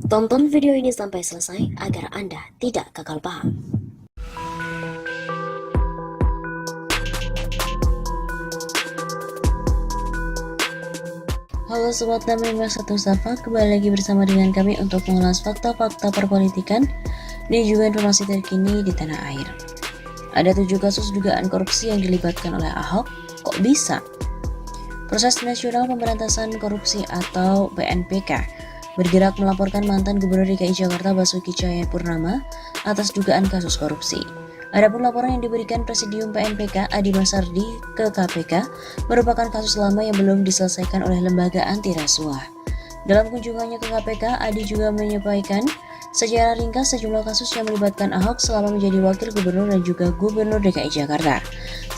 Tonton video ini sampai selesai agar Anda tidak gagal paham. Halo Sobat dan Member Satu Sapa, kembali lagi bersama dengan kami untuk mengulas fakta-fakta perpolitikan dan juga informasi terkini di tanah air. Ada 7 kasus dugaan korupsi yang dilibatkan oleh Ahok, kok bisa? Proses Nasional Pemberantasan Korupsi atau PNPK bergerak melaporkan mantan Gubernur DKI Jakarta Basuki Cahayapurnama atas dugaan kasus korupsi. Adapun laporan yang diberikan Presidium PNPK Adi Masardi ke KPK merupakan kasus lama yang belum diselesaikan oleh lembaga anti rasuah. Dalam kunjungannya ke KPK, Adi juga menyampaikan secara ringkas sejumlah kasus yang melibatkan Ahok selama menjadi wakil gubernur dan juga gubernur DKI Jakarta.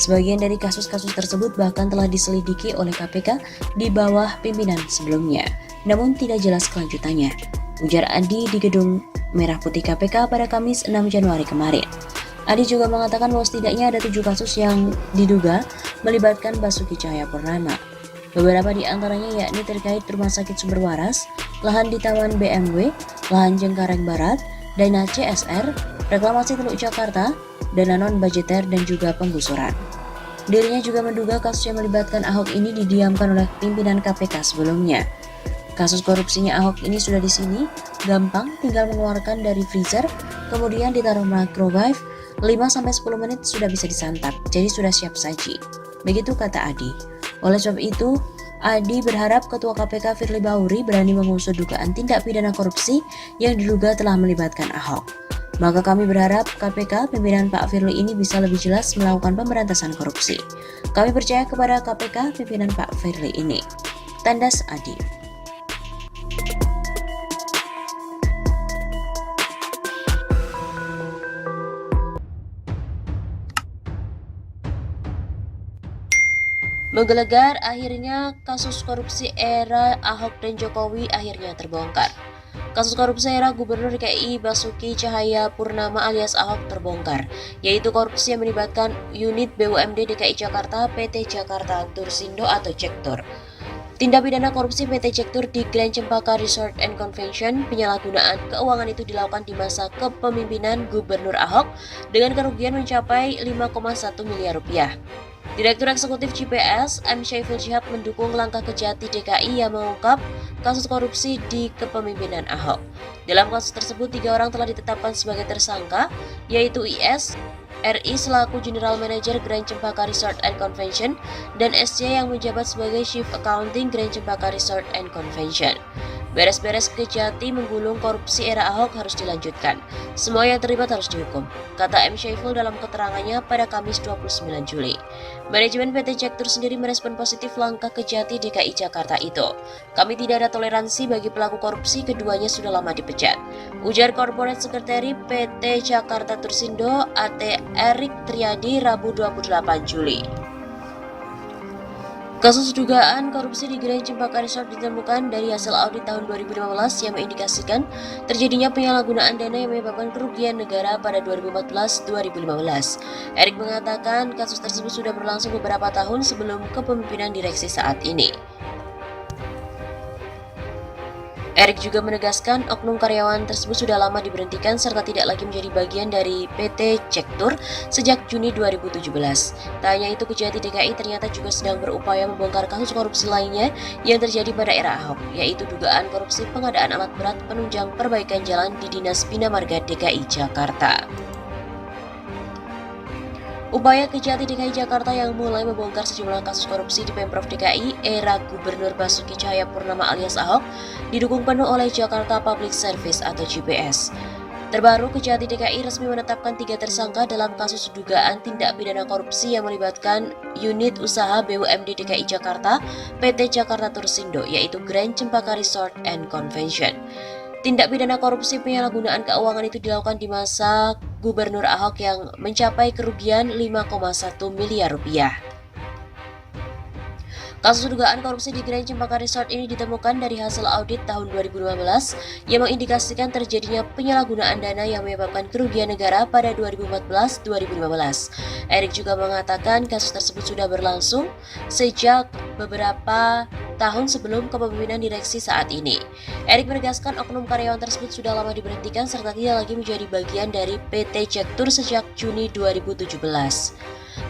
Sebagian dari kasus-kasus tersebut bahkan telah diselidiki oleh KPK di bawah pimpinan sebelumnya, namun tidak jelas kelanjutannya, ujar Adi di Gedung Merah Putih KPK pada Kamis 6 Januari kemarin. Adi juga mengatakan bahwa setidaknya ada 7 kasus yang diduga melibatkan Basuki Cahayapurnama. Beberapa di antaranya yakni terkait Rumah Sakit Sumber Waras, lahan di Taman BMW, lahan Cengkareng Barat, dana CSR, reklamasi Teluk Jakarta, dana non-budgeter dan juga penggusuran. Dirinya juga menduga kasus yang melibatkan Ahok ini didiamkan oleh pimpinan KPK sebelumnya. Kasus korupsinya Ahok ini sudah di sini, gampang tinggal mengeluarkan dari freezer, kemudian ditaruh microwave, 5-10 menit sudah bisa disantap, jadi sudah siap saji. Begitu kata Adi. Oleh sebab itu, Adi berharap Ketua KPK Firly Bahuri berani mengusut dugaan tindak pidana korupsi yang diduga telah melibatkan Ahok. Maka kami berharap KPK pimpinan Pak Firly ini bisa lebih jelas melakukan pemberantasan korupsi. Kami percaya kepada KPK pimpinan Pak Firly ini. Tandas Adi. Menggelegar, akhirnya kasus korupsi era Ahok dan Jokowi akhirnya terbongkar. Kasus korupsi era Gubernur DKI Basuki Cahayapurnama alias Ahok terbongkar, yaitu korupsi yang melibatkan unit BUMD DKI Jakarta PT Jakarta Tursindo atau Cektur. Tindak pidana korupsi PT Cektur di Grand Cempaka Resort and Convention, penyalahgunaan keuangan itu dilakukan di masa kepemimpinan Gubernur Ahok dengan kerugian mencapai 5,1 miliar rupiah. Direktur Eksekutif GPS, M. Syaiful Shihab mendukung langkah Kejati DKI yang mengungkap kasus korupsi di kepemimpinan Ahok. Dalam kasus tersebut, 3 orang telah ditetapkan sebagai tersangka, yaitu IS, RI selaku General Manager Grand Cempaka Resort and Convention, dan SC yang menjabat sebagai Chief Accounting Grand Cempaka Resort and Convention. Beres-beres Kejati menggulung korupsi era Ahok harus dilanjutkan. Semua yang terlibat harus dihukum, kata M. Syaiful dalam keterangannya pada Kamis 29 Juli. Manajemen PT Cektur sendiri merespon positif langkah Kejati DKI Jakarta itu. Kami tidak ada toleransi bagi pelaku korupsi, keduanya sudah lama dipecat, ujar Corporate Secretary PT Jakarta Tursindo AT Erik Triadi Rabu 28 Juli. Kasus dugaan korupsi di Grand Cempaka Resort ditemukan dari hasil audit tahun 2015 yang mengindikasikan terjadinya penyalahgunaan dana yang menyebabkan kerugian negara pada 2014-2015. Erik mengatakan kasus tersebut sudah berlangsung beberapa tahun sebelum kepemimpinan direksi saat ini. Erik juga menegaskan oknum karyawan tersebut sudah lama diberhentikan serta tidak lagi menjadi bagian dari PT Cektur sejak Juni 2017. Tak hanya itu, Kejati DKI ternyata juga sedang berupaya membongkar kasus korupsi lainnya yang terjadi pada era Ahok, yaitu dugaan korupsi pengadaan alat berat penunjang perbaikan jalan di Dinas Bina Marga DKI Jakarta. Upaya Kejati DKI Jakarta yang mulai membongkar sejumlah kasus korupsi di Pemprov DKI era Gubernur Basuki Cahayapurnama alias Ahok didukung penuh oleh Jakarta Public Service atau JPS. Terbaru, Kejati DKI resmi menetapkan 3 tersangka dalam kasus dugaan tindak pidana korupsi yang melibatkan unit usaha BUMD DKI Jakarta PT Jakarta Tursindo, yaitu Grand Cempaka Resort and Convention. Tindak pidana korupsi penyalahgunaan keuangan itu dilakukan di masa Gubernur Ahok yang mencapai kerugian 5,1 miliar rupiah. Kasus dugaan korupsi di Grand Cempaka Resort ini ditemukan dari hasil audit tahun 2015 yang mengindikasikan terjadinya penyalahgunaan dana yang menyebabkan kerugian negara pada 2014-2015. Erik juga mengatakan kasus tersebut sudah berlangsung sejak beberapa tahun sebelum kepemimpinan direksi saat ini. Erick menegaskan oknum karyawan tersebut sudah lama diberhentikan serta tidak lagi menjadi bagian dari PT Cektur sejak Juni 2017.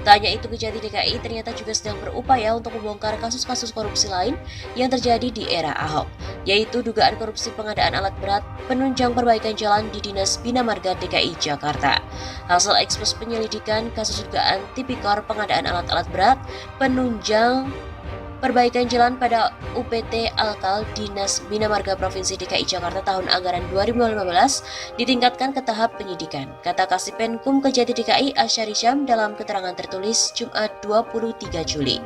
Tak hanya itu, Kejati DKI ternyata juga sedang berupaya untuk membongkar kasus-kasus korupsi lain yang terjadi di era Ahok, yaitu dugaan korupsi pengadaan alat berat, penunjang perbaikan jalan di Dinas Bina Marga DKI Jakarta. Hasil ekspos penyelidikan kasus dugaan tipikor pengadaan alat-alat berat, penunjang perbaikan jalan pada UPT Alkal Dinas Bina Marga Provinsi DKI Jakarta tahun anggaran 2015 ditingkatkan ke tahap penyidikan, kata Kasipenkum Kejati DKI Asyari Syam dalam keterangan tertulis Jumat 23 Juli.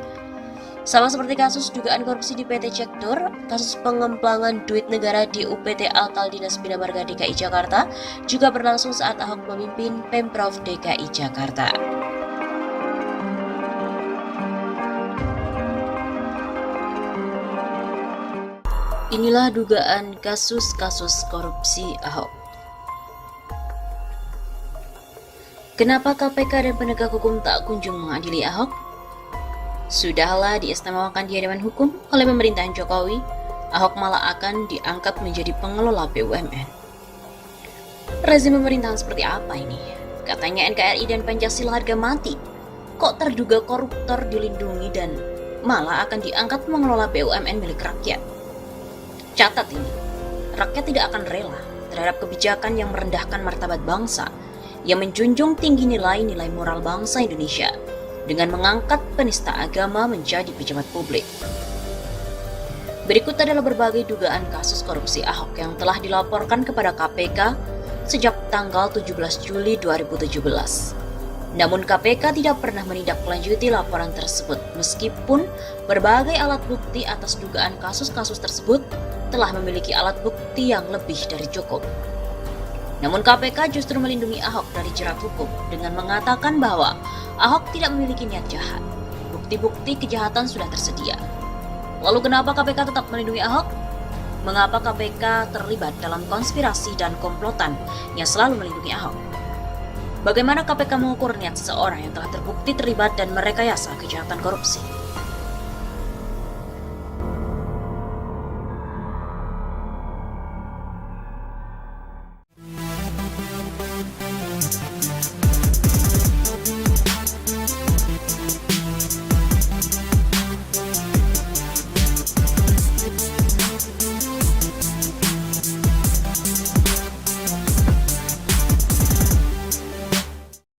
Sama seperti kasus dugaan korupsi di PT Cektur, kasus pengemplangan duit negara di UPT Alkal Dinas Bina Marga DKI Jakarta juga berlangsung saat Ahok memimpin Pemprov DKI Jakarta. Inilah dugaan kasus-kasus korupsi Ahok. Kenapa KPK dan penegak hukum tak kunjung mengadili Ahok? Sudahlah diistimewakan di hadapan hukum oleh pemerintahan Jokowi, Ahok malah akan diangkat menjadi pengelola BUMN. Rezim pemerintahan seperti apa ini? Katanya NKRI dan Pancasila harga mati. Kok terduga koruptor dilindungi dan malah akan diangkat mengelola BUMN milik rakyat? Catat ini, rakyat tidak akan rela terhadap kebijakan yang merendahkan martabat bangsa, yang menjunjung tinggi nilai-nilai moral bangsa Indonesia, dengan mengangkat penista agama menjadi pejabat publik. Berikut adalah berbagai dugaan kasus korupsi Ahok yang telah dilaporkan kepada KPK sejak tanggal 17 Juli 2017. Namun KPK tidak pernah menindaklanjuti laporan tersebut, meskipun berbagai alat bukti atas dugaan kasus-kasus tersebut telah memiliki alat bukti yang lebih dari cukup. Namun KPK justru melindungi Ahok dari jerat hukum dengan mengatakan bahwa Ahok tidak memiliki niat jahat. Bukti-bukti kejahatan sudah tersedia. Lalu kenapa KPK tetap melindungi Ahok? Mengapa KPK terlibat dalam konspirasi dan komplotan yang selalu melindungi Ahok? Bagaimana KPK mengukur niat seseorang yang telah terbukti terlibat dan merekayasa kejahatan korupsi?